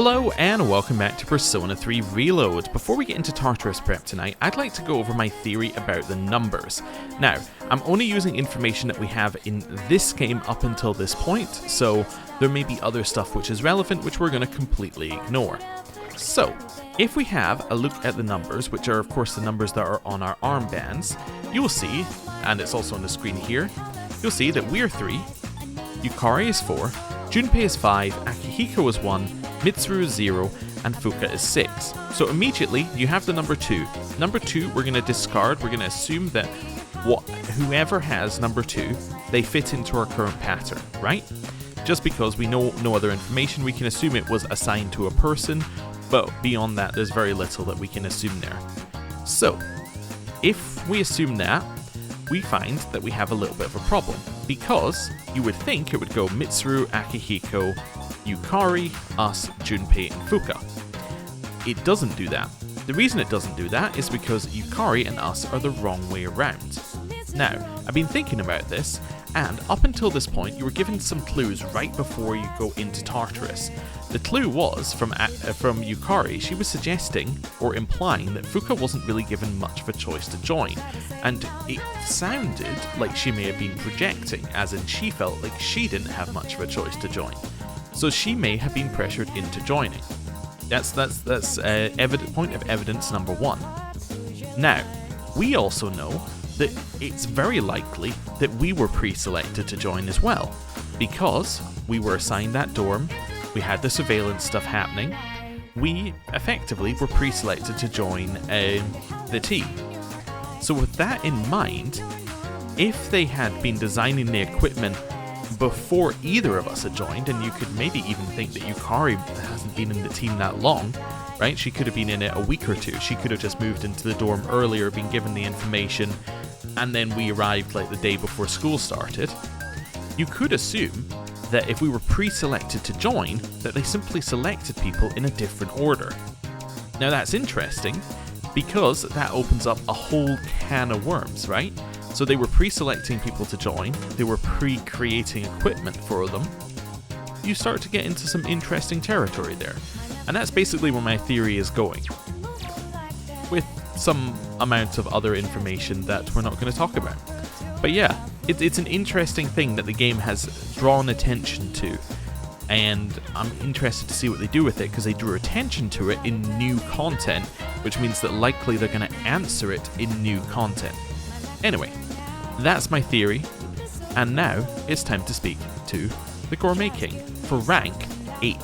Hello and welcome back to Persona 3 Reload. Before we get into Tartarus prep tonight, I'd like to go over my theory about the numbers. Now, I'm only using information that we have in this game up until this point, so there may be other stuff which is relevant which we're going to completely ignore. So, if we have a look at the numbers, which are of course the numbers that are on our armbands, you will see, and it's also on the screen here, you'll see that we're 3, Yukari is 4, Junpei is 5, Akihiko is 1, Mitsuru is 0, and Fuka is 6. So immediately, you have the number 2. Number 2, we're going to discard, we're going to assume that whoever has number 2, they fit into our current pattern, right? Just because we know no other information, we can assume it was assigned to a person, but beyond that, there's very little that we can assume there. So, if we assume that, we find that we have a little bit of a problem, because you would think it would go Mitsuru, Akihiko, Yukari, us, Junpei, and Fuka. It doesn't do that. The reason it doesn't do that is because Yukari and us are the wrong way around. Now, I've been thinking about this, and up until this point you were given some clues right before you go into Tartarus. The clue was, from Yukari, she was suggesting, or implying, that Fuka wasn't really given much of a choice to join, and it sounded like she may have been projecting, as in she felt like she didn't have much of a choice to join. So she may have been pressured into joining. That's point of evidence number 1. Now, we also know that it's very likely that we were pre-selected to join as well, because we were assigned that dorm, we had the surveillance stuff happening, we effectively were pre-selected to join the team. So with that in mind, if they had been designing the equipment before either of us had joined, and you could maybe even think that Yukari hasn't been in the team that long, right? She could have been in it a week or two. She could have just moved into the dorm earlier, been given the information, and then we arrived like the day before school started. You could assume that if we were pre-selected to join, that they simply selected people in a different order. Now that's interesting, because that opens up a whole can of worms, right? So they were pre-selecting people to join, they were pre-creating equipment for them. You start to get into some interesting territory there. And that's basically where my theory is going, with some amount of other information that we're not going to talk about. But yeah, it's an interesting thing that the game has drawn attention to, and I'm interested to see what they do with it, because they drew attention to it in new content, which means that likely they're going to answer it in new content. Anyway, that's my theory, and now it's time to speak to the Gourmet King for rank 8.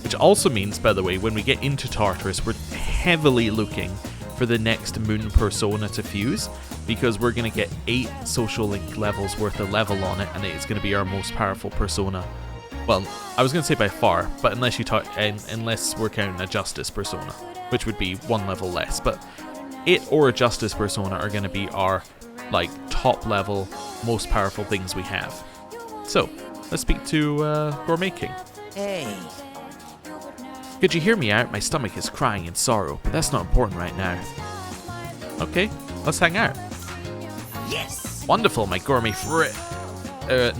Which also means, by the way, when we get into Tartarus, we're heavily looking for the next moon persona to fuse, because we're going to get 8 social link levels worth of level on it, and it's going to be our most powerful persona. Well, I was going to say by far, but unless we're counting a Justice persona, which would be 1 level less, but it or a Justice persona are going to be our top level, most powerful things we have. So, let's speak to Gourmet King. Hey. Could you hear me out? My stomach is crying in sorrow, but that's not important right now. Okay, let's hang out. Yes! Wonderful, my gourmet friend.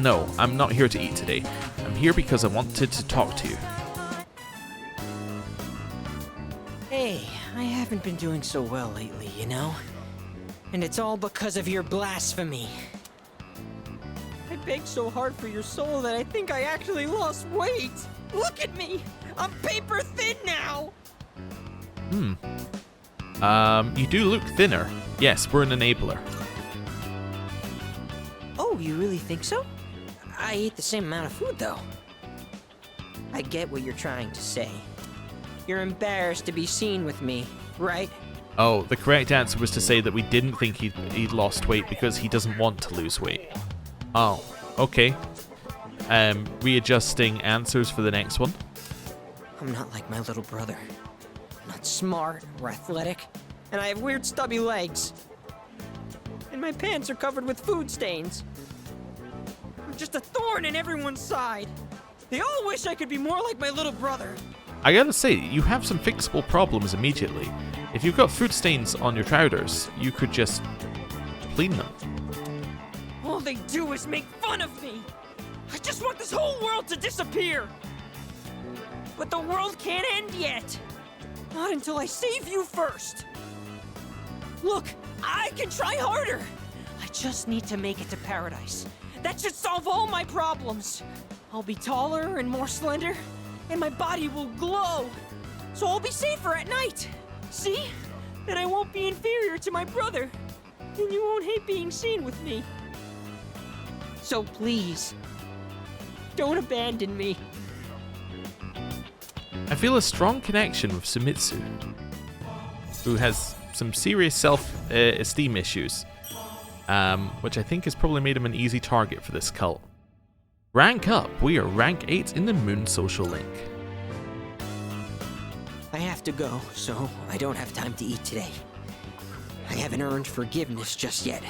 No, I'm not here to eat today. I'm here because I wanted to talk to you. Hey, I haven't been doing so well lately, you know? And it's all because of your blasphemy. I begged so hard for your soul that I think I actually lost weight. Look at me! I'm paper thin now! You do look thinner. Yes, we're an enabler. Oh, you really think so? I eat the same amount of food, though. I get what you're trying to say. You're embarrassed to be seen with me, right? Oh, the correct answer was to say that we didn't think he'd lost weight because he doesn't want to lose weight. Oh, okay. Readjusting answers for the next one. I'm not like my little brother. I'm not smart or athletic, and I have weird stubby legs. And my pants are covered with food stains. I'm just a thorn in everyone's side. They all wish I could be more like my little brother. I gotta say, you have some fixable problems immediately. If you've got food stains on your trousers, you could just clean them. All they do is make fun of me. I just want this whole world to disappear. but the world can't end yet. Not until I save you first. Look, I can try harder. I just need to make it to paradise. That should solve all my problems. I'll be taller and more slender, and my body will glow. So I'll be safer at night. See? Then I won't be inferior to my brother. And you won't hate being seen with me. So please, don't abandon me. I feel a strong connection with Sumitsu, who has some serious self-esteem issues, which I think has probably made him an easy target for this cult. Rank up. We are rank 8 in the Moon Social Link. I have to go, so I don't have time to eat today. I haven't earned forgiveness just yet.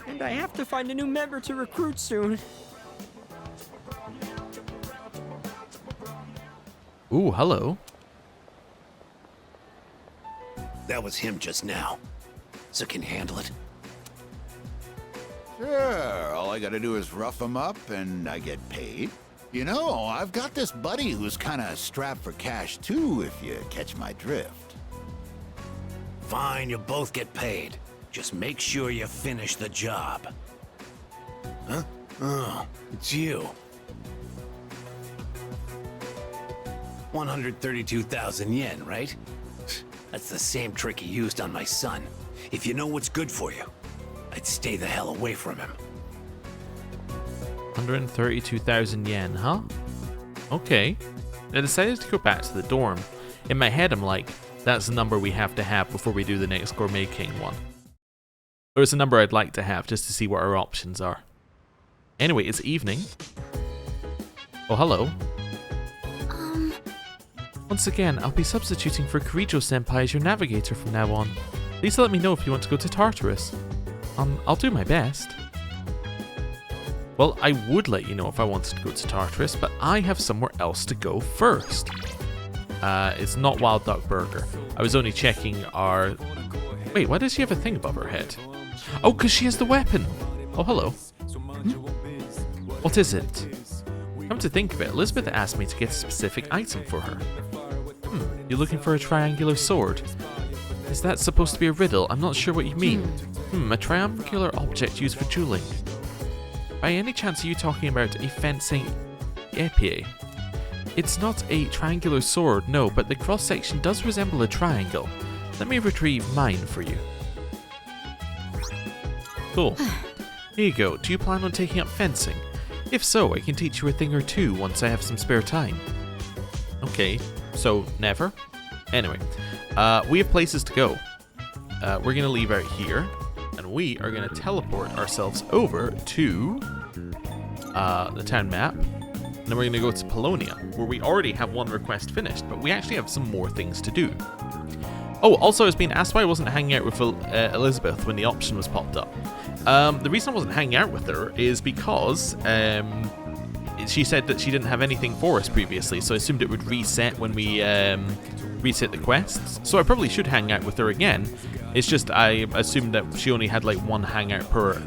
And I have to find a new member to recruit soon. Ooh, hello. That was him just now. So can you handle it? Sure, all I gotta do is rough him up and I get paid. You know, I've got this buddy who's kinda strapped for cash too, if you catch my drift. Fine, you both get paid. Just make sure you finish the job. Huh? Oh, it's you. 132,000 yen, right? That's the same trick you used on my son. If you know what's good for you, I'd stay the hell away from him. 132,000 yen, huh? Okay. I decided to go back to the dorm. In my head, I'm like, that's the number we have to have before we do the next Gourmet King one. Or it's a number I'd like to have just to see what our options are. Anyway, it's evening. Oh, hello. Once again, I'll be substituting for Kirijo-senpai as your navigator from now on. Please let me know if you want to go to Tartarus. I'll do my best. Well, I would let you know if I wanted to go to Tartarus, but I have somewhere else to go first. It's not Wild Duck Burger. I was only checking our... Wait, why does she have a thing above her head? Oh, because she has the weapon! Oh, hello. What is it? Come to think of it, Elizabeth asked me to get a specific item for her. You're looking for a triangular sword? Is that supposed to be a riddle? I'm not sure what you mean. A triangular object used for dueling. By any chance are you talking about a fencing épée? It's not a triangular sword, no, but the cross-section does resemble a triangle. Let me retrieve mine for you. Cool. Here you go. Do you plan on taking up fencing? If so, I can teach you a thing or two once I have some spare time. Okay, so never? Anyway, we have places to go. We're going to leave out here, and we are going to teleport ourselves over to the town map. And then we're going to go to Polonia, where we already have one request finished, but we actually have some more things to do. Oh, also I was being asked why I wasn't hanging out with Elizabeth when the option was popped up. The reason I wasn't hanging out with her is because she said that she didn't have anything for us previously, so I assumed it would reset when we reset the quests. So I probably should hang out with her again. It's just I assumed that she only had like one hangout per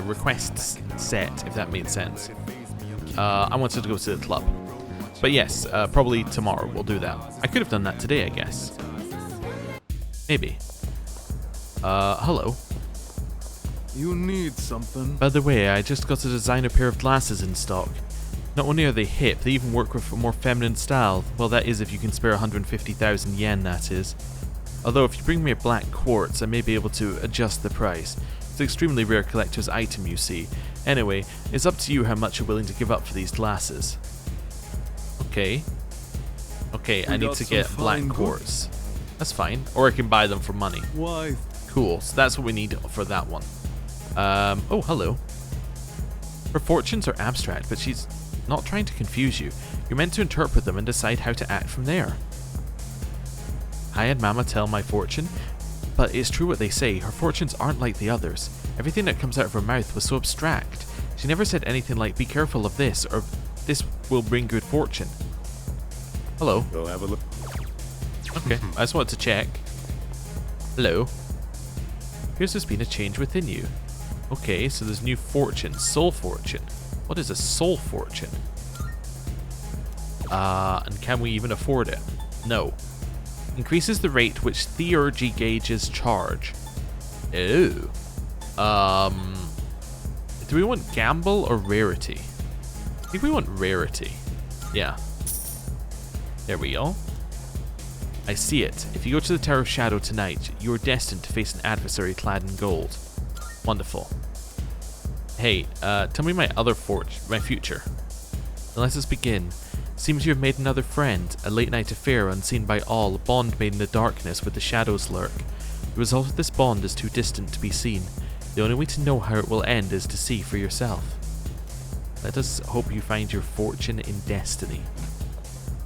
requests set, if that made sense. I wanted to go to the club. But yes, probably tomorrow we'll do that. I could have done that today, I guess. Maybe. Hello. You need something. By the way, I just got a designer pair of glasses in stock. Not only are they hip, they even work with a more feminine style. Well, that is if you can spare 150,000 yen, that is. Although if you bring me a black quartz, I may be able to adjust the price. It's an extremely rare collector's item, you see. Anyway, it's up to you how much you're willing to give up for these glasses. Okay. Okay, I need to get black quartz. That's fine. Or I can buy them for money. Why? Cool, so that's what we need for that one. Oh, hello. Her fortunes are abstract, but she's not trying to confuse you. You're meant to interpret them and decide how to act from there. I had Mama tell my fortune, but it's true what they say, her fortunes aren't like the others. Everything that comes out of her mouth was so abstract. She never said anything like, be careful of this, or this will bring good fortune. Hello. Go have a look. Okay, I just wanted to check. Hello. Here's there's been a change within you. Okay, so there's new fortune, soul fortune. What is a soul fortune? And can we even afford it? No. Increases the rate which theurgy gauges charge. Ew. Do we want gamble or rarity? I think we want rarity. Yeah. There we go. I see it. If you go to the Tower of Shadow tonight, you are destined to face an adversary clad in gold. Wonderful. Hey, tell me my future. Then let us begin. Seems you have made another friend, a late night affair unseen by all, a bond made in the darkness where the shadows lurk. The result of this bond is too distant to be seen. The only way to know how it will end is to see for yourself. Let us hope you find your fortune in destiny.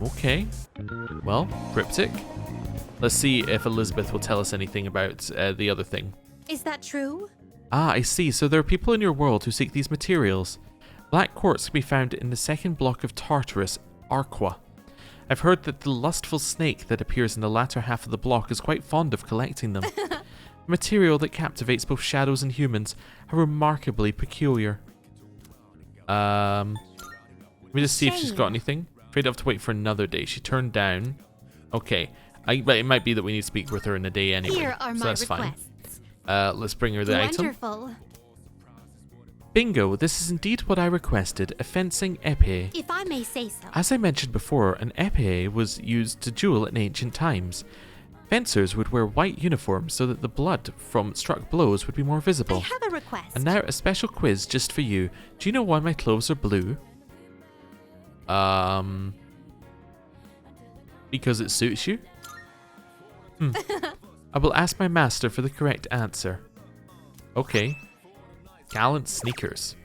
Okay. Well, cryptic. Let's see if Elizabeth will tell us anything about the other thing. Is that true? Ah, I see. So there are people in your world who seek these materials. Black quartz can be found in the second block of Tartarus, Arqua. I've heard that the lustful snake that appears in the latter half of the block is quite fond of collecting them. A material that captivates both shadows and humans, are remarkably peculiar. Let me just see if she's got anything. Afraid I have to wait for another day. She turned down. Okay. But it might be that we need to speak with her in a day anyway. Here are so my that's requests. Fine. Let's bring her the item. Wonderful. Bingo, this is indeed what I requested, a fencing épée. If I may say so. As I mentioned before, an épée was used to duel in ancient times. Fencers would wear white uniforms so that the blood from struck blows would be more visible. I have a request. And now a special quiz just for you. Do you know why my clothes are blue? Because it suits you? I will ask my master for the correct answer. Okay. Gallant sneakers.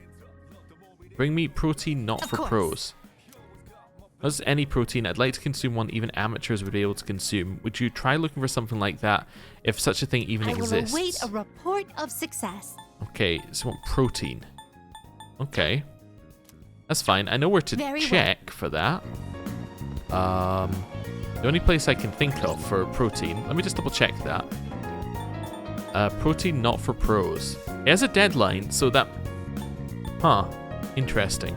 Bring me protein not for pros. Not just any protein. I'd like to consume one even amateurs would be able to consume. Would you try looking for something like that if such a thing even exists? I will await a report of success. Okay, so want protein. Okay. That's fine. I know where to check for that. The only place I can think of for protein, let me just double check that. Protein not for pros. It has a deadline, so that... Huh. Interesting.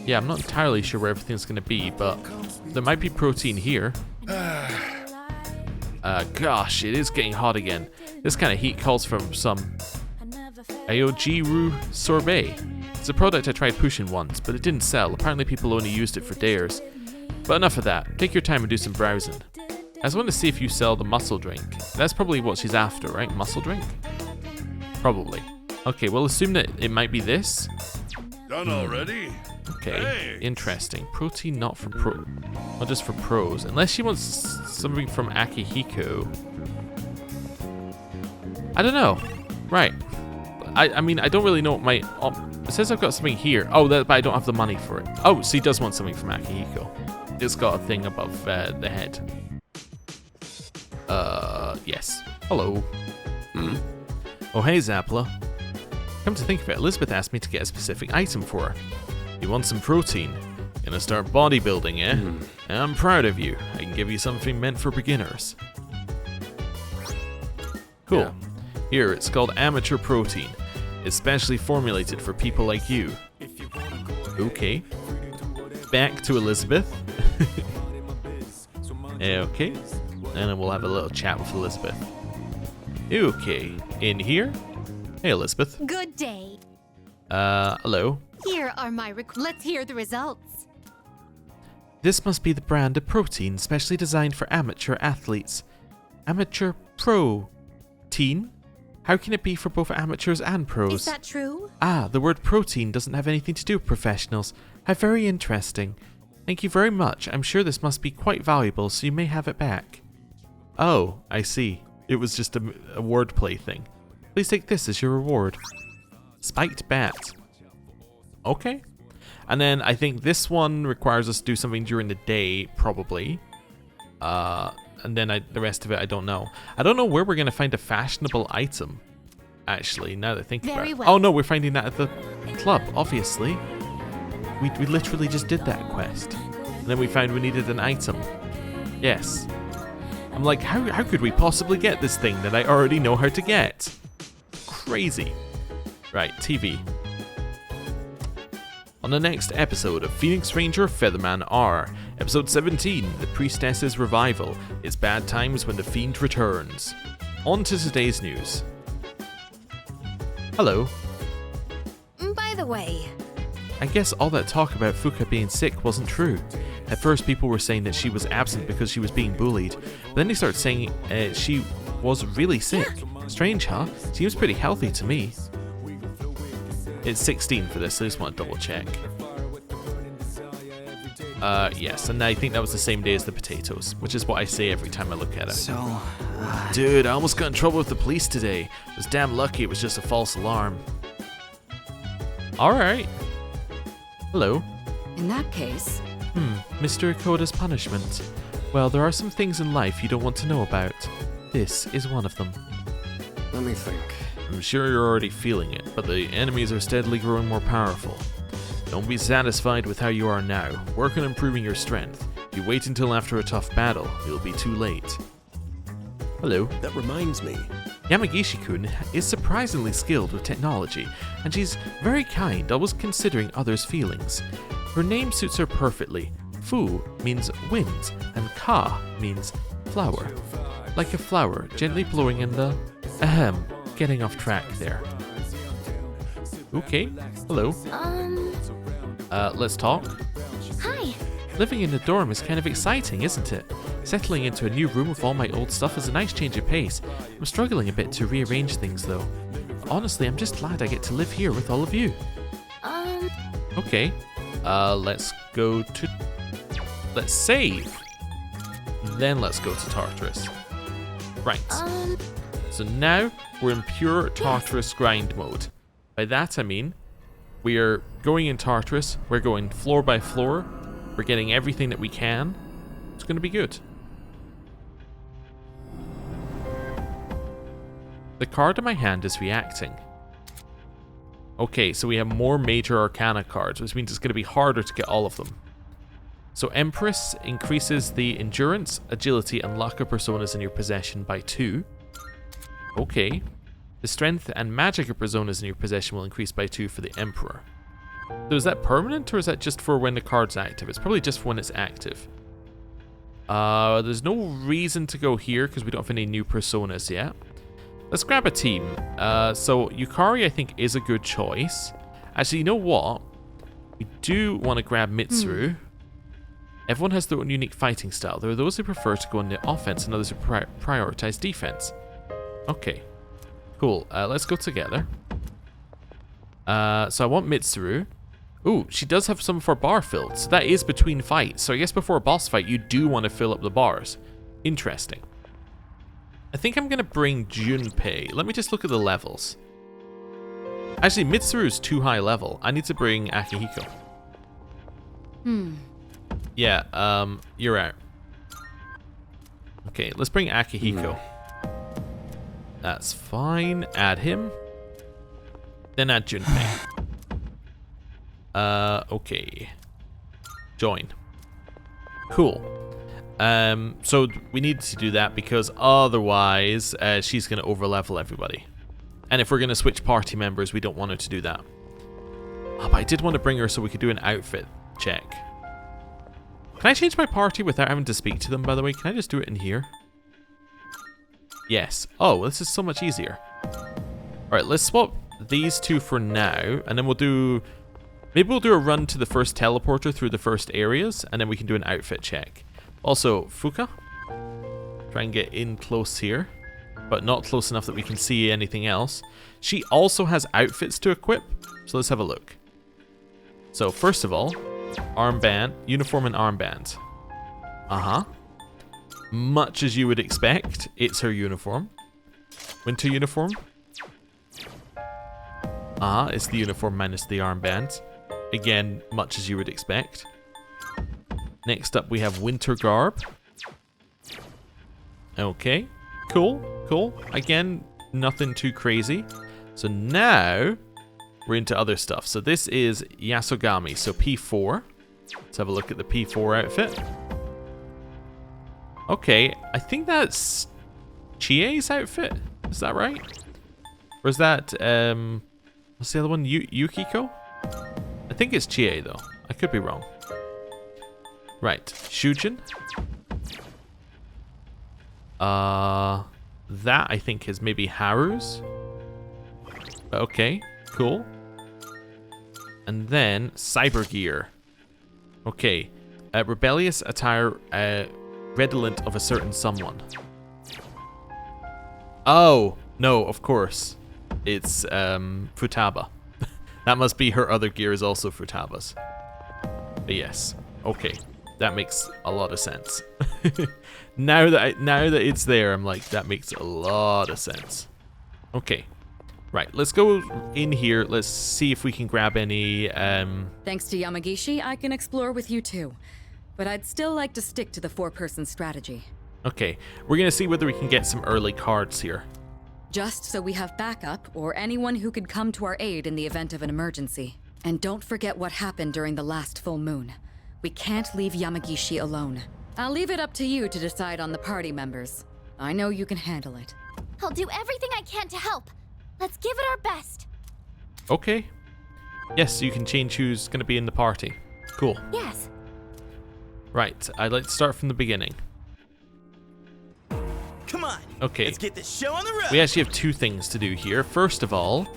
Yeah, I'm not entirely sure where everything's going to be, but there might be protein here. Gosh, it is getting hot again. This kind of heat calls for some Aojiru sorbet. It's a product I tried pushing once, but it didn't sell. Apparently people only used it for dares. But enough of that. Take your time and do some browsing. I just want to see if you sell the muscle drink. That's probably what she's after, right? Muscle drink? Probably. Okay, we'll assume that it might be this. Done already? Okay, Thanks. Interesting. Protein not for not just for pros. Unless she wants something from Akihiko. I don't know. Right. I mean, I don't really know what my... it says I've got something here. Oh, but I don't have the money for it. Oh, so he does want something from Akihiko. It's got a thing above the head. Yes. Hello. Oh, hey, Zappla. Come to think of it, Elizabeth asked me to get a specific item for her. You want some protein? Gonna start bodybuilding, eh? I'm proud of you. I can give you something meant for beginners. Cool. Yeah. Here, it's called amateur protein. It's specially formulated for people like you. Okay. Back to Elizabeth. Okay. And then we'll have a little chat with Elizabeth. Okay. In here? Hey, Elizabeth. Good day. Hello. Here are my let's hear the results. This must be the brand of protein specially designed for amateur athletes. Amateur protein? How can it be for both amateurs and pros? Is that true? Ah, the word protein doesn't have anything to do with professionals. How very interesting. Thank you very much. I'm sure this must be quite valuable, so you may have it back. Oh, I see. It was just a wordplay thing. Please take this as your reward. Spiked bat. Okay. And then I think this one requires us to do something during the day, probably. And then the rest of it, I don't know. I don't know where we're going to find a fashionable item, actually, now that I think about it. Well. Oh, no, we're finding that at the club, obviously. We literally just did that quest. And then we found we needed an item. Yes. I'm like, how could we possibly get this thing that I already know how to get? Crazy. Right, TV. On the next episode of Phoenix Ranger Featherman R, Episode 17, The Priestess's Revival, It's Bad Times When the Fiend Returns. On to today's news. Hello. By the way, I guess all that talk about Fuka being sick wasn't true. At first people were saying that she was absent because she was being bullied, but then they started saying she was really sick. Strange, huh? Seems pretty healthy to me. It's 16 for this, so I just want to double check. Yes, and I think that was the same day as the potatoes, which is what I say every time I look at it. So, Dude, I almost got in trouble with the police today. I was damn lucky it was just a false alarm. Alright. Hello. In that case, Mr. Ikoda's punishment. Well, there are some things in life you don't want to know about. This is one of them. let me think. I'm sure you're already feeling it, but the enemies are steadily growing more powerful. Don't be satisfied with how you are now. Work on improving your strength. If you wait until after a tough battle, it'll be too late. Hello. That reminds me. Yamagishi-kun is surprisingly skilled with technology, and she's very kind, always considering others' feelings. Her name suits her perfectly. Fu means wind, and Ka means flower. Like a flower, gently blowing in the... Ahem, getting off track there. Okay, hello. Let's talk. hi. Living in a dorm is kind of exciting, isn't it? Settling into a new room with all my old stuff is a nice change of pace. I'm struggling a bit to rearrange things though. Honestly, I'm just glad I get to live here with all of you. Okay. Let's go to... Let's save. Then let's go to Tartarus. Right. So now we're in pure Tartarus grind mode. By that I mean, we are going in Tartarus, we're going floor by floor, we're getting everything that we can. It's going to be good. The card in my hand is reacting. Okay, so we have more major arcana cards, which means it's going to be harder to get all of them. So Empress increases the endurance, agility, and luck of personas in your possession by 2. Okay. The strength and magic of personas in your possession will increase by 2 for the Emperor. So is that permanent, or is that just for when the card's active? It's probably just for when it's active. There's no reason to go here because we don't have any new personas yet. Let's grab a team. So Yukari I think is a good choice. Actually, you know what? We do want to grab Mitsuru. Everyone has their own unique fighting style. There are those who prefer to go on the offense and others who prioritize defense. Okay. Cool. Let's go together. So I want Mitsuru. Ooh, she does have some of her bar filled. So that is between fights. So I guess before a boss fight, you do want to fill up the bars. Interesting. I think I'm going to bring Junpei. Let me just look at the levels. Actually, Mitsuru is too high level. I need to bring Akihiko. Yeah, you're out. Okay, let's bring Akihiko. That's fine. Add him. Then add Junpei. Okay. Join. Cool. So we need to do that because otherwise she's going to overlevel everybody. And if we're going to switch party members, we don't want her to do that. Oh, but I did want to bring her so we could do an outfit check. Can I change my party without having to speak to them, by the way? Can I just do it in here? Yes. Oh, well, this is so much easier. Alright, let's swap these two for now, and then we'll do... Maybe we'll do a run to the first teleporter through the first areas, and then we can do an outfit check. Also, Fuka. Try and get in close here, but not close enough that we can see anything else. She also has outfits to equip, so let's have a look. So, first of all, armband, uniform and armband. Much as you would expect, it's her uniform. Winter uniform. It's the uniform minus the armband. Again, much as you would expect. Next up, we have winter garb. Okay, cool. Again, nothing too crazy. So now, we're into other stuff. So this is Yasogami, so P4. Let's have a look at the P4 outfit. Okay, I think that's Chie's outfit. Is that right? Or is that, what's the other one? Yukiko? I think it's Chie though. I could be wrong. Right, Shujin. That I think is maybe Haru's. Okay, cool. And then Cyber Gear. Okay, rebellious attire, redolent of a certain someone. Oh no, of course, it's Futaba. That must be her other gear is also Futaba's. But yes, okay, that makes a lot of sense. now that it's there, I'm like, that makes a lot of sense. Okay, right, let's go in here. Let's see if we can grab any. Thanks to Yamagishi, I can explore with you too, but I'd still like to stick to the 4-person strategy. Okay, we're gonna see whether we can get some early cards here. Just so we have backup, or anyone who could come to our aid in the event of an emergency. And don't forget what happened during the last full moon. We can't leave Yamagishi alone. I'll leave it up to you to decide on the party members. I know you can handle it. I'll do everything I can to help. Let's give it our best. Okay. Yes, you can change who's gonna be in the party. Cool. Yes. Right, I'd like to start from the beginning. Come on. Okay. Let's get this show on the road. We actually have 2 things to do here. First of all,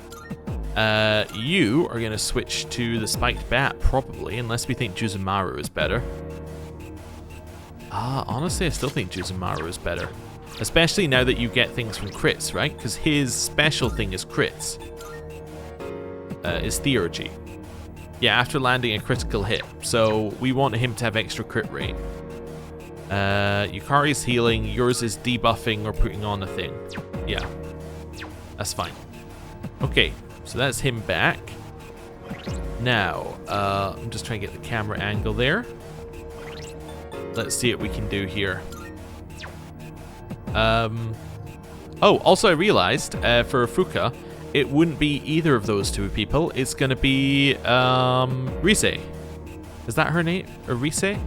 you are gonna switch to the spiked bat, probably, unless we think Juzumaru is better. Honestly, I still think Juzumaru is better. Especially now that you get things from crits, right? Because his special thing is crits. Is Theurgy. Yeah, after landing a critical hit. So we want him to have extra crit rate. Yukari's healing, yours is debuffing or putting on a thing. Yeah, that's fine. Okay, so that's him back. Now, I'm just trying to get the camera angle there. Let's see what we can do here. Oh, also I realized, for Fuka, it wouldn't be either of those 2 people. It's gonna be, Rise. Is that her name? Or Rise? I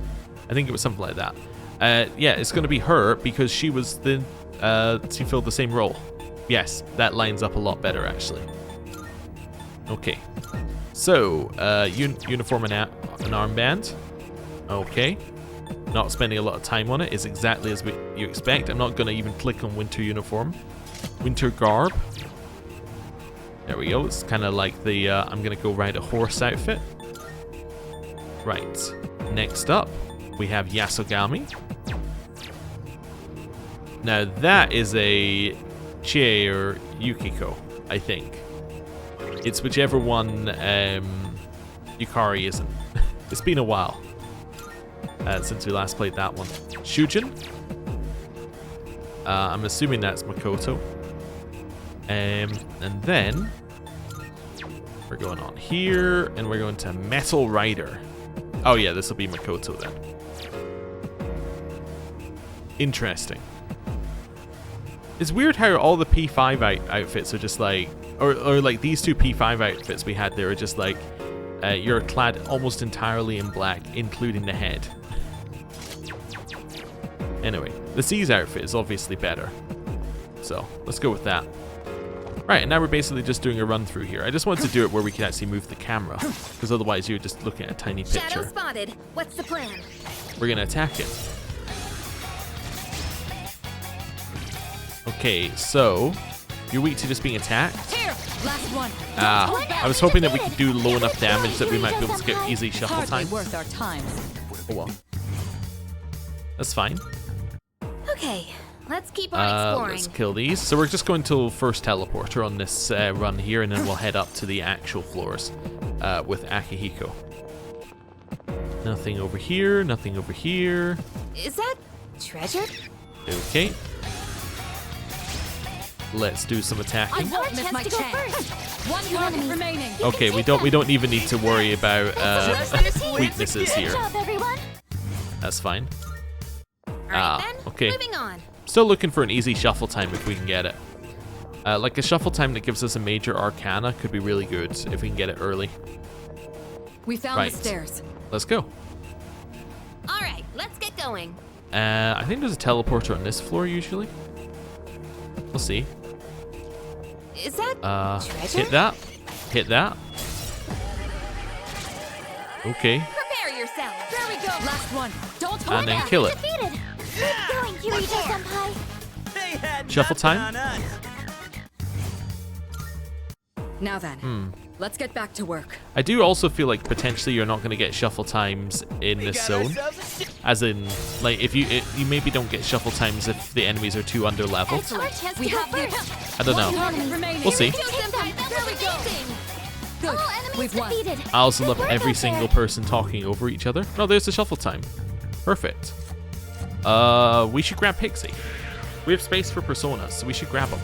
think it was something like that. Yeah, it's gonna be her because she was the, she filled the same role. Yes, that lines up a lot better actually. Okay, so, uniform and an armband. Okay, not spending a lot of time on it is exactly as you expect. I'm not gonna even click on winter uniform. Winter garb. There we go, it's kind of like the, I'm gonna go ride a horse outfit. Right, next up, we have Yasogami. Now that is a Chie or Yukiko, I think. It's whichever one Yukari isn't. It's been a while since we last played that one. Shujin. I'm assuming that's Makoto. And then we're going on here, and we're going to Metal Rider. Oh yeah, this will be Makoto then. Interesting. It's weird how all the P5 outfits are just like, or like these 2 P5 outfits we had there are just like, you're clad almost entirely in black, including the head. Anyway, the C's outfit is obviously better. So, let's go with that. Right, and now we're basically just doing a run through here. I just wanted to do it where we can actually move the camera, because otherwise you're just looking at a tiny picture. Shadow spotted. What's the plan? We're gonna attack it. Okay, so you're weak to just being attacked. Here, last one. I was hoping that we could do low enough damage that we might be able to get easy shuffle Hardly time. worth our time. Oh well, that's fine. Okay, let's keep on exploring. Let's kill these. So we're just going to first teleporter on this run here, and then we'll head up to the actual floors with Akihiko. Nothing over here. Nothing over here. Is that treasure? Okay. Let's do some attacking. I won't miss my chance. One target remaining. Okay, we don't even need to worry about weaknesses here. Good job, everyone. That's fine. All right, then. Okay. Moving on. Still looking for an easy shuffle time if we can get it. Like a shuffle time that gives us a major arcana could be really good if we can get it early. We found Right. the stairs. Let's go. All right, let's get going. I think there's a teleporter on this floor usually. We'll see. Is that treasure? Hit that. Hit that. Okay. Prepare yourself. There we go. Last one. Don't hold And then back. kill it. Defeated. Keep going, Kirito-senpai. They had Shuffle nothing time? on us. Now then, let's get back to work. I do also feel like potentially you're not going to get shuffle times in this zone. As in, like, if you maybe don't get shuffle times if the enemies are too under leveled. It's our chance We to go have the first. I don't One know. target remaining. We'll see. Kirito-senpai, that's amazing. Good. All enemies We've won. defeated. I also Good love work every out single there. person talking over each other. No, there's the shuffle time. Perfect. We should grab Pixie. We have space for personas, so we should grab them.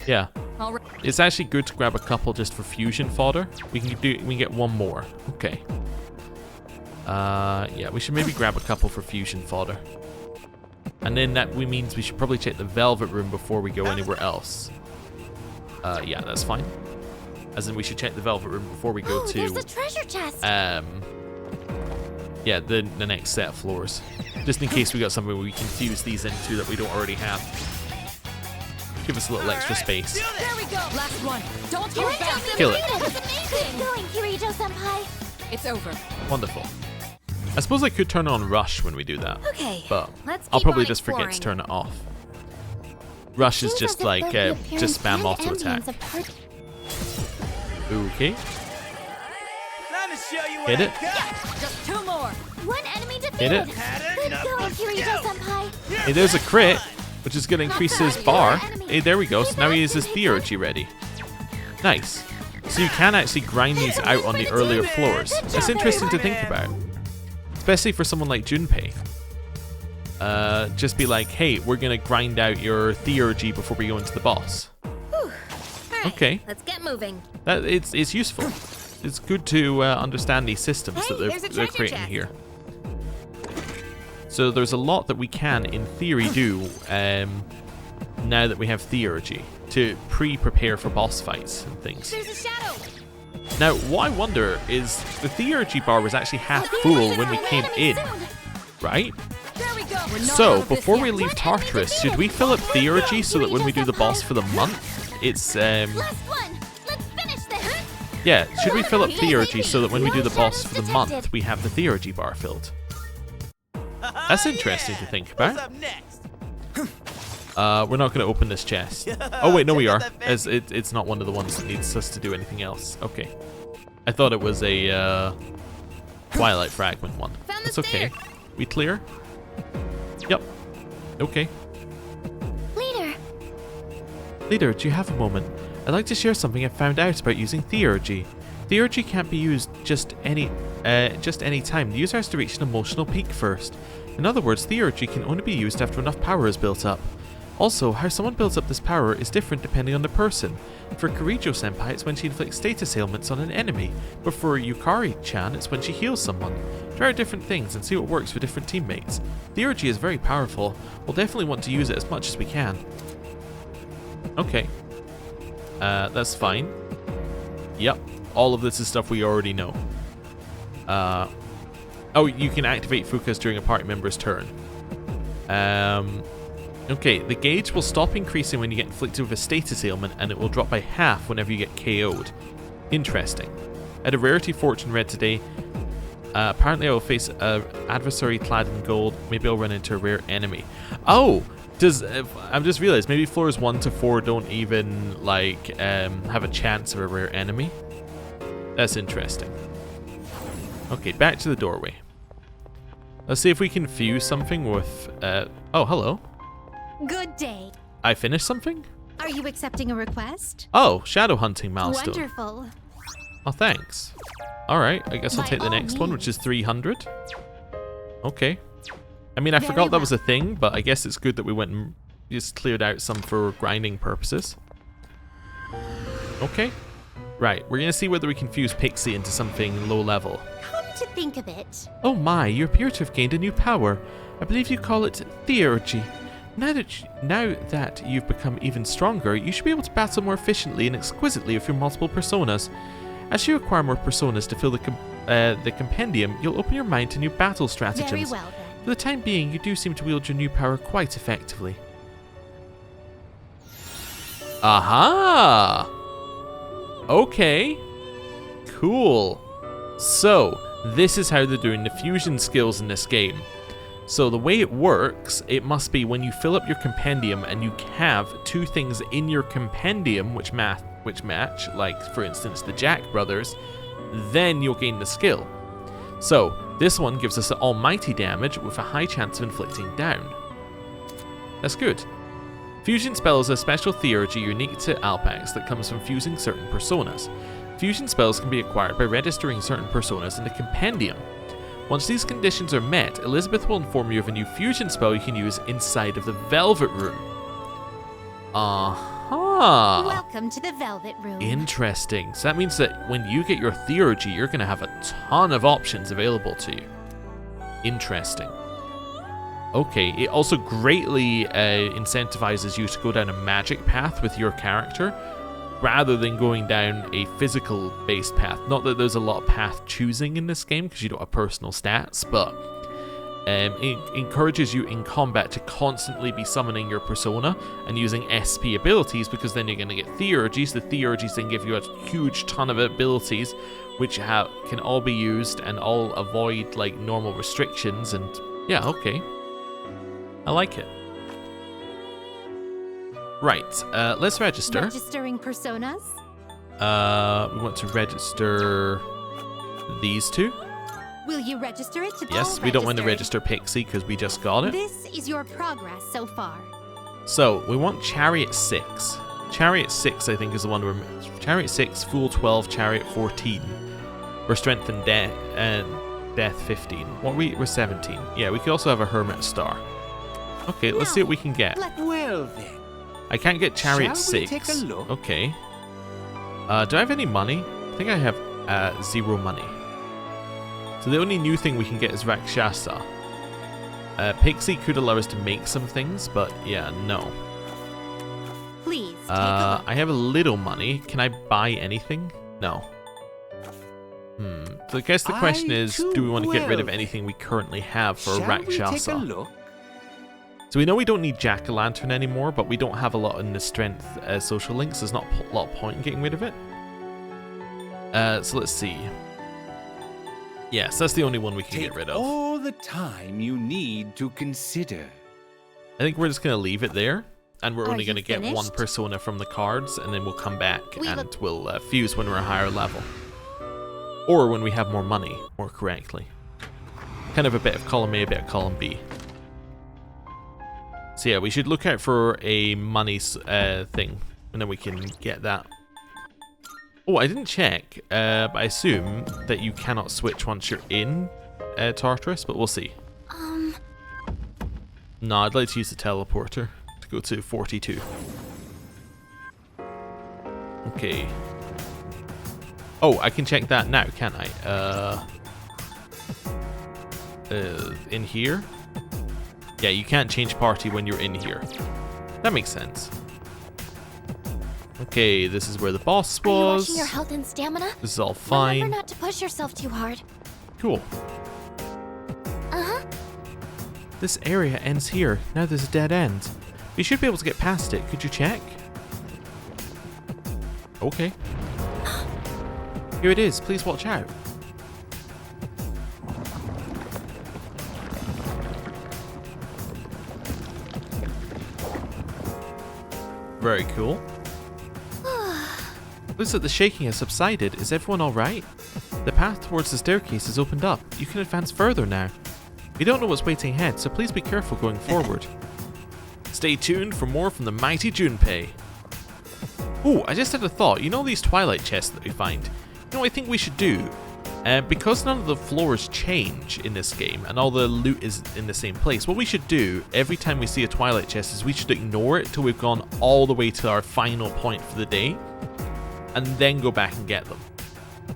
Yeah. All right. It's actually good to grab a couple just for fusion fodder. We can get one more. Okay. Yeah, we should maybe grab a couple for fusion fodder. And then that means we should probably check the Velvet Room before we go anywhere else. Yeah, that's fine. As in, we should check the Velvet Room before we go Oh, there's a to treasure chest. yeah, the next set of floors. Just in case we got something we can fuse these into that we don't already have. Give us a little extra space. There we go. Last one. Don't hold back. Kirito-senpai, Kill it. That's amazing. Keep going, Kirito-senpai. It's over. Wonderful. I suppose I could turn on Rush when we do that. Okay, But let's I'll keep probably on just forget to exploring. turn it off. Rush is Seems just as if like, both the just spam appearance auto and attack. ambience of Tart- Okay, Time to show you what hit I it. got. Just two more. One enemy defeated. Hit it. Good going, Kirito-senpai. Hey, there's a crit, which is going to increase his bar. Enemy. Hey, there we go. So now he has his Activate theurgy ready. Nice. So you can actually grind these out on the earlier floors. That's interesting to think about. Especially for someone like Junpei. Just be like, hey, we're going to grind out your theurgy before we go into the boss. Okay. Let's get moving. That it's useful. It's good to understand these systems Hey, that there's a they're treasure creating chest. here. So there's a lot that we can, in theory, do now that we have theurgy to prepare for boss fights and things. There's a shadow. Now, what I wonder is the theurgy bar was actually half full when we came in, right? There we go. We're not out So of this before yet. we leave Tartarus, should we fill up theurgy so that when we do the boss for the month, it's Last one. Let's finish this. yeah, should we fill up theurgy so that when we do the boss for the month, we have the theurgy bar filled? That's interesting to think What's about. up next? We're not going to open this chest. Oh wait, no we are, as it's not one of the ones that needs us to do anything else. Okay. I thought it was a Twilight Fragment one. Found the That's okay. stair. We clear? Yep. Okay. Leader. Leader, do you have a moment? I'd like to share something I found out about using theurgy. Theurgy can't be used just any time. The user has to reach an emotional peak first. In other words, theurgy can only be used after enough power is built up. Also, how someone builds up this power is different depending on the person. For Kirijo-senpai, it's when she inflicts status ailments on an enemy, but for Yukari-chan, it's when she heals someone. Try out different things and see what works for different teammates. Theurgy is very powerful. We'll definitely want to use it as much as we can. Okay. That's fine. Yep. All of this is stuff we already know. Oh, you can activate Fukas during a party member's turn. Okay, the gauge will stop increasing when you get inflicted with a status ailment, and it will drop by half whenever you get KO'd. Interesting. I had a rarity fortune read today. Apparently I will face an adversary clad in gold. Maybe I'll run into a rare enemy. Oh! I've just realized maybe floors 1 to 4 don't even, like, have a chance of a rare enemy. That's interesting. Okay, back to the doorway. Let's see if we can fuse something with, oh, hello. Good day. I finished something? Are you accepting a request? Oh, shadow hunting milestone. Wonderful. Oh, thanks. Alright, I guess I'll By take the all next one, which is means. 300. Okay. I mean, I Very forgot that was a well. thing, but I guess it's good that we went and just cleared out some for grinding purposes. Okay. Right, we're gonna see whether we can fuse Pixie into something low level. Come to think of it, Oh my, you appear to have gained a new power. I believe you call it theurgy. Now that you've become even stronger, you should be able to battle more efficiently and exquisitely with your multiple personas. As you acquire more personas to fill the compendium, you'll open your mind to new battle stratagems. very well then. For the time being, you do seem to wield your new power quite effectively. Aha! Okay. Cool. So, this is how they're doing the fusion skills in this game. So the way it works, it must be when you fill up your compendium and you have 2 things in your compendium which match, like for instance the Jack brothers, then you'll gain the skill. So, this one gives us almighty damage with a high chance of inflicting down. That's good. Fusion spell is a special theurgy unique to Alpax that comes from fusing certain personas. Fusion spells can be acquired by registering certain personas in the compendium. Once these conditions are met, Elizabeth will inform you of a new fusion spell you can use inside of the Velvet Room. Aha! Welcome to the Velvet Room. Interesting. So that means that when you get your theurgy, you're going to have a ton of options available to you. Interesting. Okay, it also greatly incentivizes you to go down a magic path with your character, rather than going down a physical-based path. Not that there's a lot of path choosing in this game, because you don't have personal stats, but it encourages you in combat to constantly be summoning your persona and using SP abilities, because then you're going to get theurgies. The theurgies then give you a huge ton of abilities, which can all be used and all avoid like normal restrictions, and yeah, okay. I like it. Right, let's register. Registering personas? We want to register these 2. Will you register it? Yes, we don't want to register Pixie because we just got it. This is your progress so far. So, we want Chariot 6. Chariot 6, I think, is the one we're... Chariot 6, Fool 12, Chariot 14. We're Strength and Death 15. What we're 17. Yeah, we could also have a Hermit Star. Okay, let's see what we can get. Well then. I can't get Chariot Shall we 6. take a look? Okay. Do I have any money? I think I have 0 money. So the only new thing we can get is Rakshasa. Pixie could allow us to make some things, but yeah, no. Please take a look. I have a little money. Can I buy anything? No. So I guess the question is, do we want to get rid of anything we currently have for Rakshasa? Shall we take a look? So we know we don't need Jack-o'-lantern anymore, but we don't have a lot in the strength social links. There's not a lot of point in getting rid of it. So let's see. Yes, that's the only one we can get rid of. All the time you need to consider. I think we're just going to leave it there, and we're only going to get finished? 1 persona from the cards, and then we'll come back and we'll fuse when we're a higher level. Or when we have more money, more correctly. Kind of a bit of column A, a bit of column B. So yeah, we should look out for a money thing, and then we can get that. Oh, I didn't check, but I assume that you cannot switch once you're in Tartarus, but we'll see. No, I'd like to use the teleporter to go to 42. Okay. Oh, I can check that now, can't I? In here? Yeah, you can't change party when you're in here. That makes sense. Okay, this is where the boss was. Are you watching your health and stamina? This is all fine. Remember not to push yourself too hard. Cool. This area ends here. Now there's a dead end. We should be able to get past it. Could you check? Okay. Here it is. Please watch out. Very cool. Looks like the shaking has subsided. Is everyone alright? The path towards the staircase has opened up. You can advance further now. We don't know what's waiting ahead, so please be careful going forward. Stay tuned for more from the mighty Junpei. Ooh, I just had a thought. You know these Twilight chests that we find? You know what I think we should do? Because none of the floors change in this game and all the loot is in the same place, what we should do every time we see a Twilight chest is we should ignore it till we've gone all the way to our final point for the day and then go back and get them.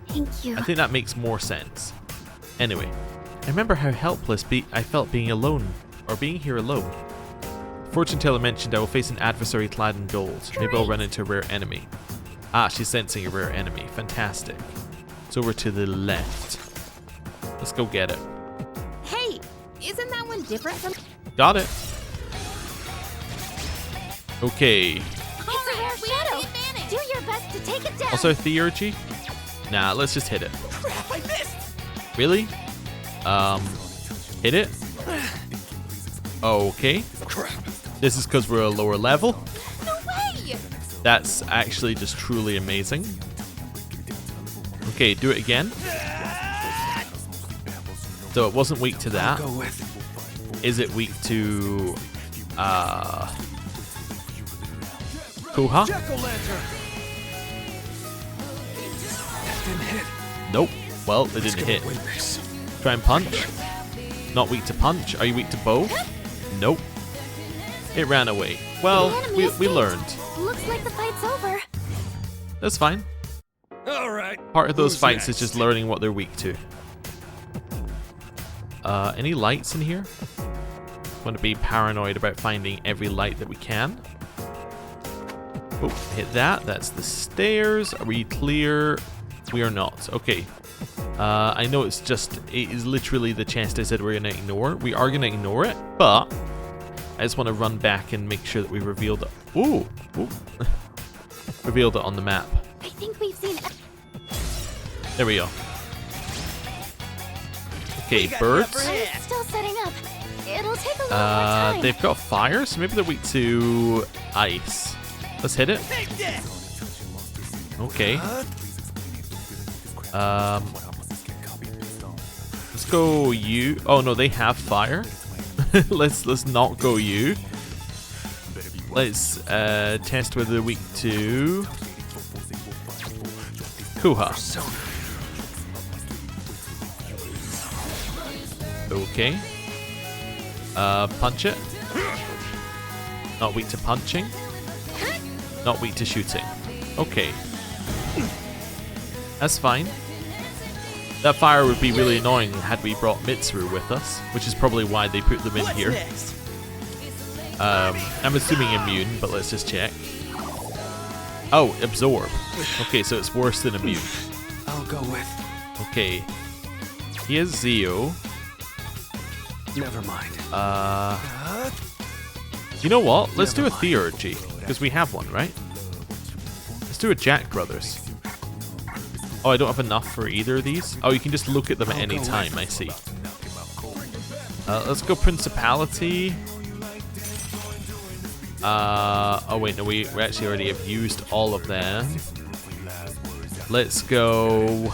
Thank you. I think that makes more sense. Anyway, I remember how helpless I felt being alone, or being here alone. Fortune teller mentioned I will face an adversary clad in gold. Maybe I'll run into a rare enemy. Ah, she's sensing a rare enemy. Fantastic. It's over to the left. Let's go get it. Hey, isn't that one different from... Got it. Okay. It's a rare shadow. Do your best to take it down. Also theurgy? Nah, let's just hit it. Crap, I missed! Really? Hit it. Okay. This is because we're a lower level. No way! That's actually just truly amazing. Okay, do it again. So it wasn't weak to that. Is it weak to Kuha? Nope. Well, it didn't hit. Try and punch. Not weak to punch. Are you weak to bow? Nope. It ran away. Well, we learned. Looks like the fight's over. That's fine. All right. Part of those fights is just learning what they're weak to. Any lights in here? Want to be paranoid about finding every light that we can. Oh, hit that. That's the stairs. Are we clear? We are not. Okay. I know it is literally the chest I said we're going to ignore. We are going to ignore it, but I just want to run back and make sure that we revealed it. Ooh. Revealed it on the map. I think we've seen. There we go. Okay, birds. I'm still setting up. It'll take a little more time. They've got fire, so maybe they're weak to ice. Let's hit it. Okay. Let's go you. Oh no, they have fire. let's not go you. Let's test whether they're weak to Kuha. Okay. Punch it. Not weak to punching. Not weak to shooting. Okay. That's fine. That fire would be really annoying had we brought Mitsuru with us, which is probably why they put them in here. I'm assuming immune, but let's just check. Oh, absorb. Okay, so it's worse than immune. I'll go with. Okay. Here's Zio. Never mind. You know what? Let's do a Theurgy, because we have one, right? Let's do a Jack Brothers. Oh, I don't have enough for either of these. Oh, you can just look at them at any time, I see. Let's go Principality. Oh wait, no, we actually already have used all of them. Let's go...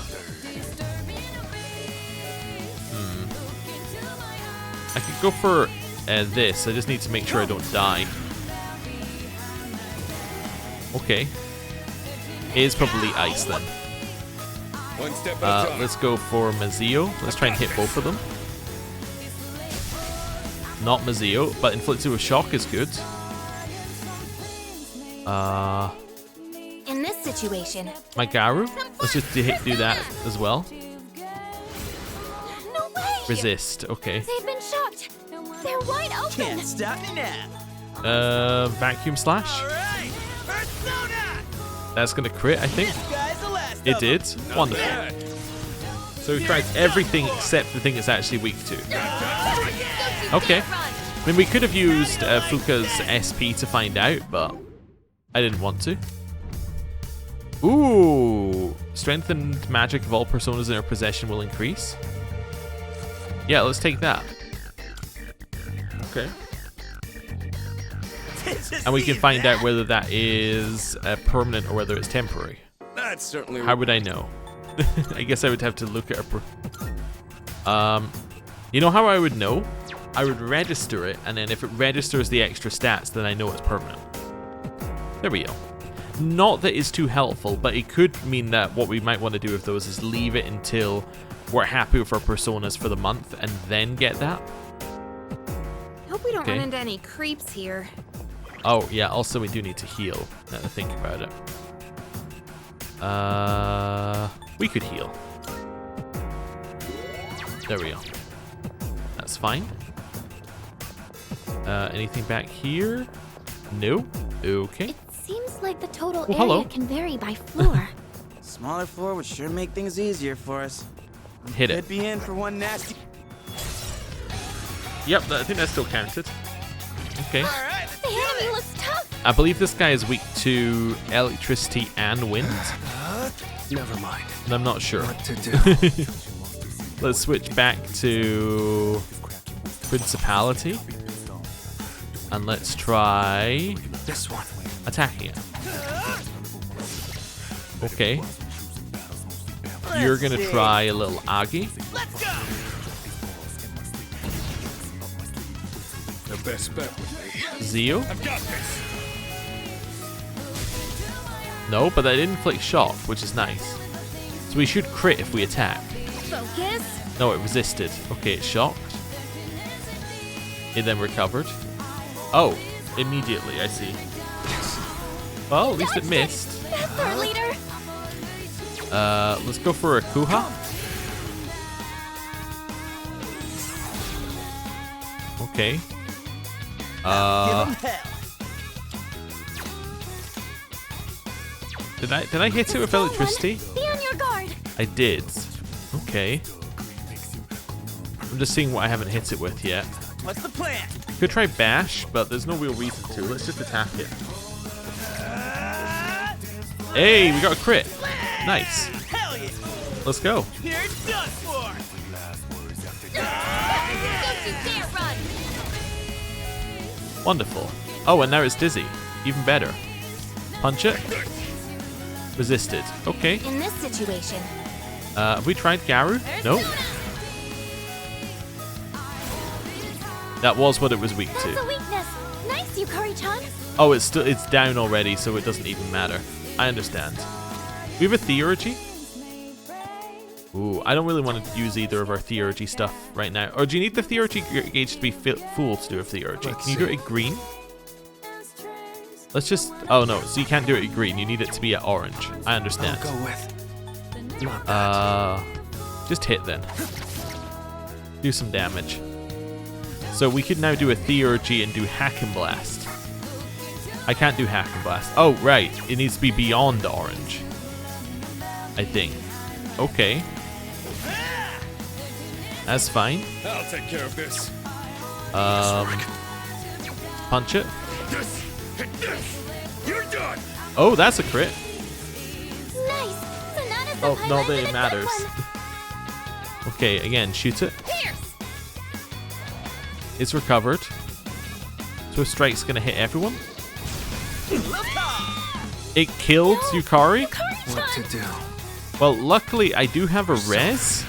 I could go for this. I just need to make sure I don't die. Okay. It is probably ice then. Let's go for Mazio. Let's try and hit both of them. Not Mazio, but inflicted with shock is good. In this situation. My Garu. Let's just do that as well. No way! Resist. Okay. They've been shocked. They're wide open. Can't stop me now. Vacuum slash. That's gonna crit, I think. It did. Wonderful. So we tried everything except the thing it's actually weak to. Okay. I mean, we could have used Fuka's SP to find out, but I didn't want to. Ooh. Strengthened magic of all personas in our possession will increase. Yeah, let's take that. Okay. And we can find out whether that is permanent or whether it's temporary. That's certainly. How would I know? I guess I would have to look at a... you know how I would know? I would register it, and then if it registers the extra stats, then I know it's permanent. There we go. Not that it's too helpful, but it could mean that what we might want to do with those is leave it until we're happy with our personas for the month, and then get that. Hope we don't run into any creeps here. Oh, yeah, also we do need to heal, now that I think about it. We could heal. There we go. That's fine. Anything back here? No? Okay. It seems like the total hello. area can vary by floor. Smaller floor would sure make things easier for us. Hit it. Could be in for one nasty. Yep, I think that still counted. Okay. The enemy looks tough. I believe this guy is weak to electricity and wind. Never mind. And I'm not sure. What to do? Let's switch back to Principality. And let's try This one. attacking it. Okay. You're gonna try a little Agi. The best bet would be. Zio. I've got this. No, but that didn't inflict shock, which is nice. So we should crit if we attack. Focus. No, it resisted. Okay, it shocked. It then recovered. Oh, immediately, I see. Well, at least it missed. That's our leader. Let's go for a Kuha. Okay. Did I hit it with electricity? Be on your guard. I did. Okay. I'm just seeing what I haven't hit it with yet. What's the plan? Could try bash, but there's no real reason to. Let's just attack it. Hey, we got a crit. Nice. Hell yeah! Let's go. Here it's done for! Don't you dare run. Wonderful. Oh, and now it's dizzy. Even better. Punch it. Resisted. Okay. In this situation. Have we tried Garu? Nope. That was what it was weak That's to. a weakness. Nice, Yukari-chan. Oh, it's down already, so it doesn't even matter. I understand. We have a Theurgy. Ooh, I don't really want to use either of our Theurgy stuff right now. Or do you need the Theurgy gauge to be full to do a Theurgy? Can you do it at green? Let's just... Oh, no. So you can't do it at green. You need it to be at orange. I understand. I'll go with. Not bad. Just hit then. Do some damage. So we could now do a Theurgy and do Hack and Blast. I can't do Hack and Blast. Oh, right. It needs to be beyond orange. I think. Okay. That's fine. I'll take care of this. Punch it. This. Hit this. You're done. Oh, that's a crit. Nice. Sonata's the Oh, highlight not of that this it matters. one. Okay, again, shoot it. Pierce. It's recovered. So a strike's gonna hit everyone. It killed Yukari. What to do? Well, luckily I do have a res.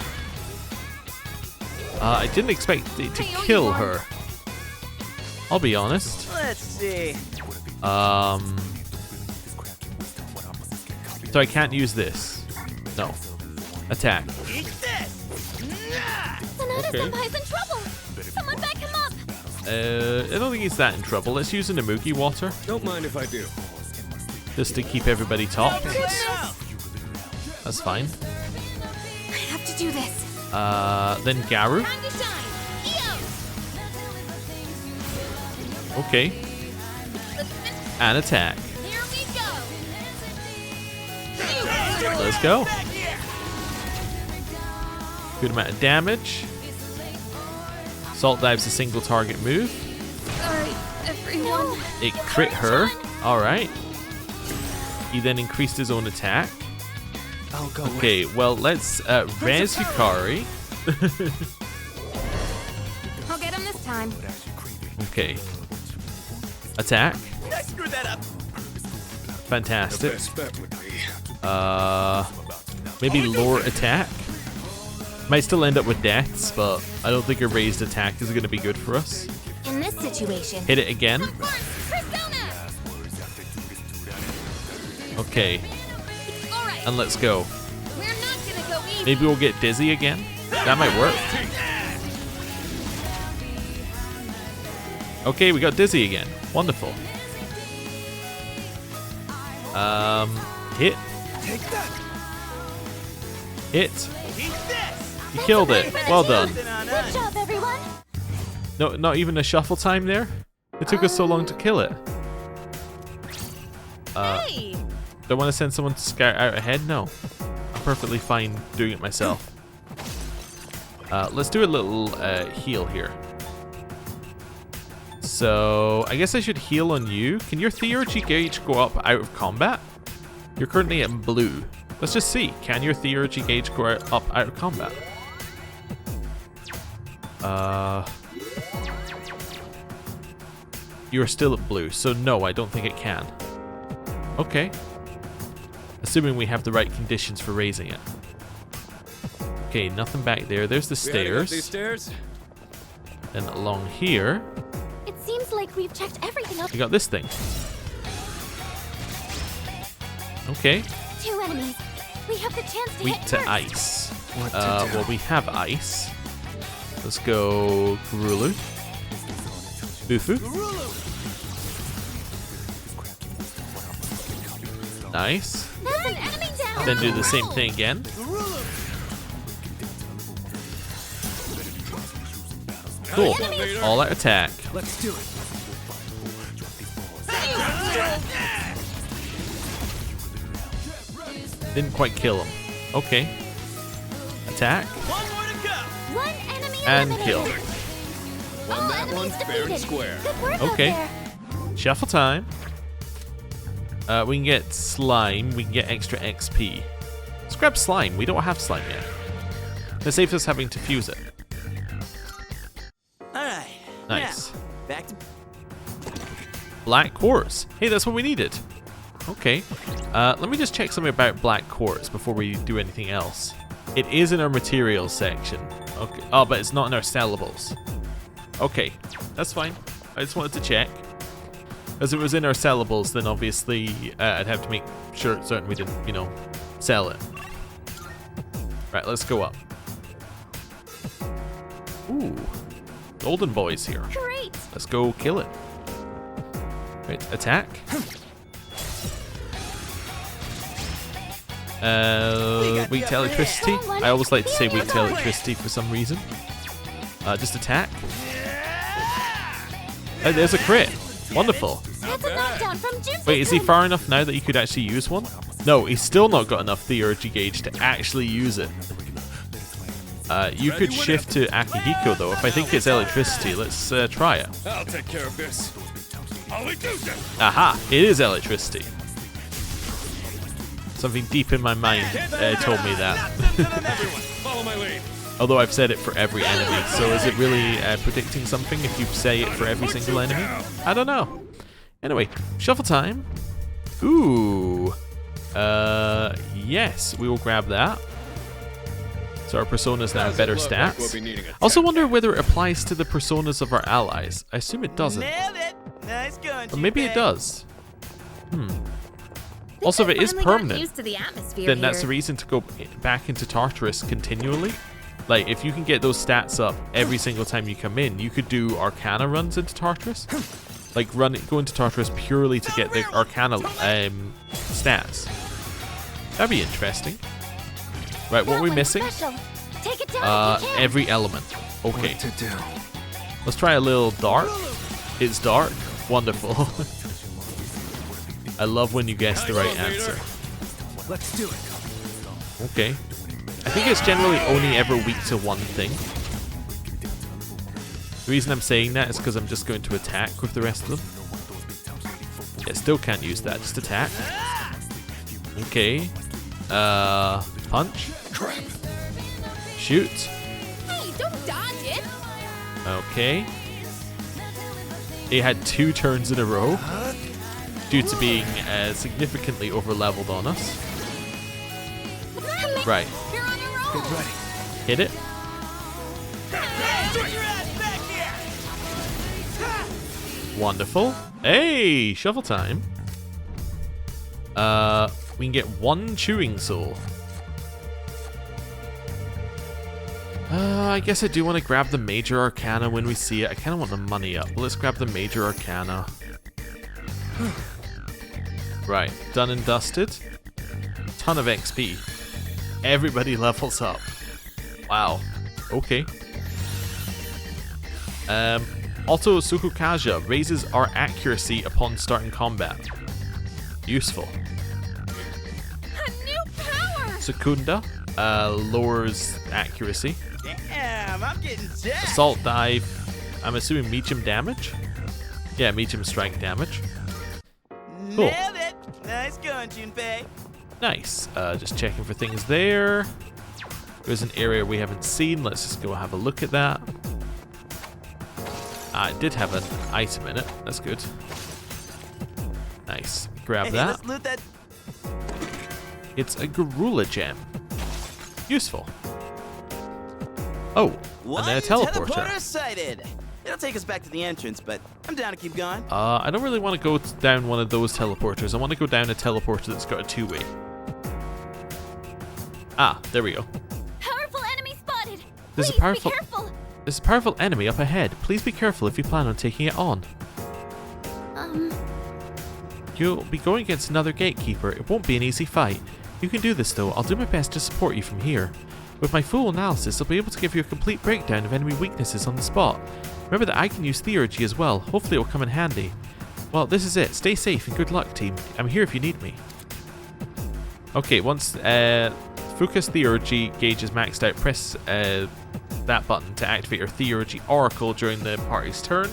I didn't expect it to kill her. I'll be honest. Let's see. So I can't use this. No. Attack. Eat this! Sonata-senpai's in trouble. Someone back him up. I don't think he's that in trouble. Let's use an Imugi water Don't mind if I do. just to keep everybody top. That's fine. I have to do this. Then Garu. Time to shine. Io. Okay. And attack. Here we go. Let's go. Good amount of damage. Salt Dive's a single target move. Sorry, everyone. It crit her. Alright. He then increased his own attack. I'll go Okay, well, let's res Yukari. I'll get him this time. Okay. Attack. I screwed that up. The Fantastic. best bet would be. Maybe lower attack. Might still end up with deaths, but I don't think a raised attack is going to be good for us. In this situation. Hit it again. Persona. Okay, All right. and let's go. We're not gonna go easy. Maybe we'll get dizzy again. That might work. Okay, we got dizzy again. Wonderful. Hit. Take that! Hit. Eat this! You killed it. Well done. Something on Good us. job, everyone. No, not even a shuffle time there. It took us so long to kill it. Hey! Do I want to send someone to scout out ahead? No. I'm perfectly fine doing it myself. Let's do a little heal here. So, I guess I should heal on you. Can your Theurgy gauge go up out of combat? You're currently in blue. Let's just see. Can your Theurgy gauge go up out of combat? You're still at blue, so no, I don't think it can. Okay. Assuming we have the right conditions for raising it. Okay, nothing back there. There's the stairs. These stairs? Then along here, It seems like we've checked everything up. we got this thing. Okay. 2 enemies. We have the chance to Weak hit to first. ice. What to do? Well, we have ice. Let's go Gurulu. Bufu. Nice. There's an enemy down. Then do the same thing again. Cool. All out attack. Let's do it. Didn't quite kill him. Okay. Attack. One enemy And eliminated. kill. Won All that enemies one fair and defeated. square. Good work Okay. out there. Shuffle time. We can get slime. We can get extra XP. Let's grab slime. We don't have slime yet. That saves us having to fuse it. Alright. Nice. Now, back to Black quartz. Hey, that's what we needed. Okay. Let me just check something about black quartz before we do anything else. It is in our materials section. Okay. Oh, but it's not in our sellables. Okay. That's fine. I just wanted to check. As it was in our sellables, then obviously I'd have to make sure certain we didn't, you know, sell it. Right, let's go up. Ooh. Golden boy's here. Great. Let's go kill it. Right, attack. Weak to electricity. I always like to say weak to electricity for some reason. Just attack. Oh, there's a crit. Wonderful. That's a knockdown from Jim's. Wait, is he far enough now that you could actually use one? No, he's still not got enough theurgy gauge to actually use it. You could shift to Akihiko though. If I think it's electricity, let's try it. I'll take care of this. I'll reduce it. Aha! It is electricity. Something deep in my mind told me that. Everyone, follow my lead. Although I've said it for every enemy, so is it really predicting something if you say it for every single enemy? I don't know. Anyway, shuffle time. Ooh. Yes, we will grab that. So our personas now have better stats. I also wonder whether it applies to the personas of our allies. I assume it doesn't. Nailed it. Nice going, But maybe it Junpei. does. Also, if it is permanent, Used to the atmosphere then that's a here. reason to go back into Tartarus continually. Like, if you can get those stats up every single time you come in, you could do Arcana runs into Tartarus. Like, go into Tartarus purely to get the Arcana stats. That'd be interesting. Right, what are we missing? Special. Take it down if you can. Every element. Okay, What to do? let's try a little dark. It's dark. Wonderful. I love when you guess the right answer. Let's do it. Okay. I think it's generally only ever weak to one thing. The reason I'm saying that is because I'm just going to attack with the rest of them. Yeah, still can't use that. Just attack. Okay. Punch. Shoot. Hey, don't dodge it. Okay. He had 2 turns in a row due to being significantly over-leveled on us. Right. You're on your own. Get ready. Hit it. Wonderful. Hey, shovel time. We can get 1 chewing soul. I guess I do want to grab the major arcana when we see it. I kind of want the money up. Let's grab the major arcana. Right, done and dusted. Ton of XP. Everybody levels up. Wow. Okay. Auto Sukukaja raises our accuracy upon starting combat. Useful. A new power. Secunda lowers accuracy. Damn, I'm getting jacked. Assault dive. I'm assuming medium damage. Yeah, medium strike damage. Cool. Nailed it. Nice going, Junpei. Nice. Just checking for things there. There's an area we haven't seen. Let's just go have a look at that. It did have an item in it. That's good. Nice. Grab that. Let's loot that. It's a Gorilla Gem. Useful. Oh, and then a teleporter. Teleporter sighted. It'll take us back to the entrance, but I'm down to keep going. I don't really want to go down one of those teleporters. I want to go down a teleporter that's got a two-way. Ah, there we go. Powerful enemy spotted. There's Please a powerful. be careful. There's a powerful enemy up ahead. Please be careful if you plan on taking it on. You'll be going against another gatekeeper. It won't be an easy fight. You can do this though. I'll do my best to support you from here. With my full analysis, I'll be able to give you a complete breakdown of enemy weaknesses on the spot. Remember that I can use theurgy as well. Hopefully it will come in handy. Well, this is it. Stay safe and good luck, team. I'm here if you need me. Okay, once Fuka's theurgy gauge is maxed out, press that button to activate your theurgy oracle during the party's turn.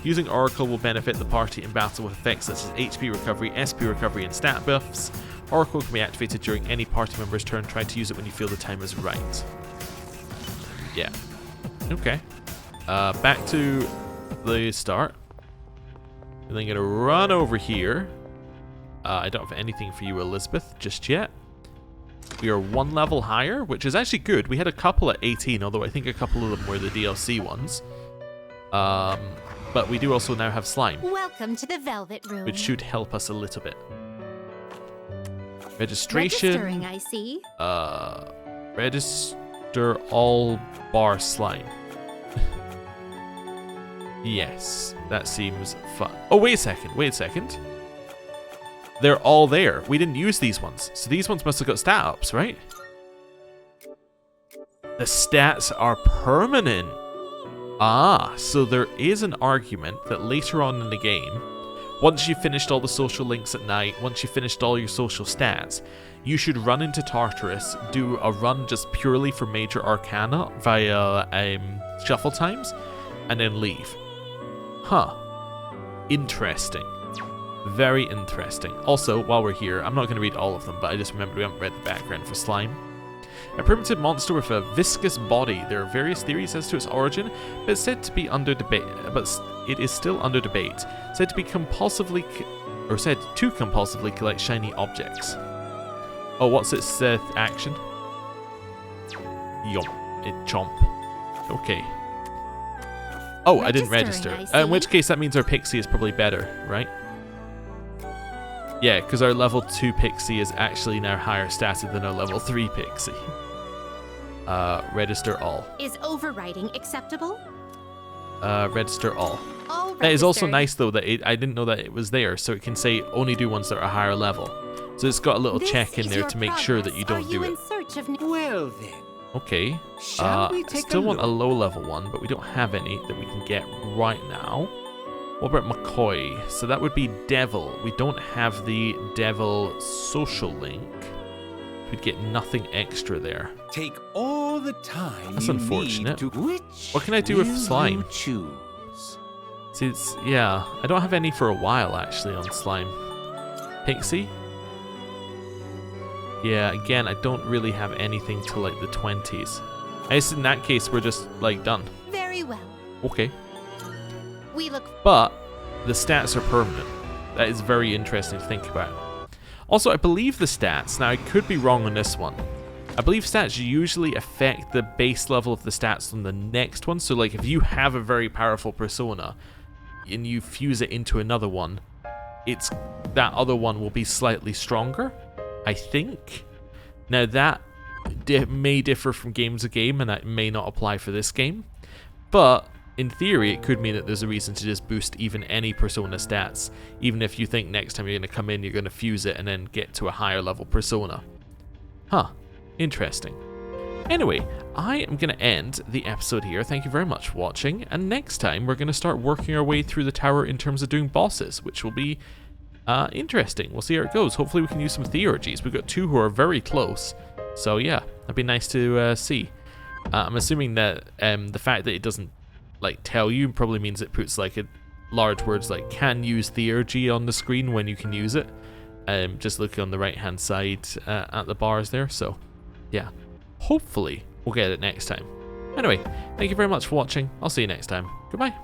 Using oracle will benefit the party in battle with effects such as HP recovery, SP recovery, and stat buffs. Oracle can be activated during any party member's turn. Try to use it when you feel the time is right. Yeah. Okay. Back to the start. And then gonna run over here. I don't have anything for you, Elizabeth, just yet. We are one level higher, which is actually good. We had a couple at 18, although I think a couple of them were the DLC ones. But we do also now have slime. Welcome to the Velvet Room. Which should help us a little bit. Registration. Registering, I see. Register all bar slime. Yes, that seems fun. Oh, wait a second. They're all there. We didn't use these ones. So these ones must have got stat ups, right? The stats are permanent. Ah, so there is an argument that later on in the game, once you've finished all the social links at night, once you've finished all your social stats, you should run into Tartarus, do a run just purely for major arcana via shuffle times, and then leave. Huh. Interesting. Very interesting. Also, while we're here, I'm not going to read all of them, but I just remembered we haven't read the background for slime. A primitive monster with a viscous body. There are various theories as to its origin, but it's said to be under debate. But it is still under debate. Said to compulsively collect shiny objects. Oh, what's its action? Chomp. Okay. Oh, I didn't register. In which case, that means our pixie is probably better, right? Yeah, because our level 2 pixie is actually now higher statted than our level 3 pixie. Register all. Is overwriting acceptable? Register all. That is also nice though that I didn't know that it was there, so it can say only do ones that are higher level. So it's got a little check in there to make sure that you don't do it. Well then. Okay. Shall we take still a want a look? low level one, but we don't have any that we can get right now. What about McCoy? So that would be Devil. We don't have the Devil social link. We'd get nothing extra there. Take all the time. That's you unfortunate. Need to What can I do with will slime? you choose? See, yeah, I don't have any for a while actually on slime. Pixie? Yeah, again, I don't really have anything till like the 20s. I guess in that case, we're just like done. Very well. Okay. We look. But the stats are permanent. That is very interesting to think about. Also, I believe the stats, now I could be wrong on this one. I believe stats usually affect the base level of the stats on the next one. So like if you have a very powerful persona and you fuse it into another one, that other one will be slightly stronger, I think. Now that may differ from game to game, and that may not apply for this game. But in theory, it could mean that there's a reason to just boost even any persona stats, even if you think next time you're going to come in, you're going to fuse it and then get to a higher level persona. Huh. Interesting. Anyway, I am going to end the episode here. Thank you very much for watching, and next time we're going to start working our way through the tower in terms of doing bosses, which will be interesting. We'll see how it goes. Hopefully we can use some theurgies. We've got two who are very close, so yeah, that'd be nice to see. I'm assuming that the fact that it doesn't like tell you probably means it puts like large words like can use theurgy on the screen when you can use it. Just looking on the right hand side at the bars there, so yeah, hopefully we'll get it next time. Anyway, thank you very much for watching. I'll see you next time. Goodbye.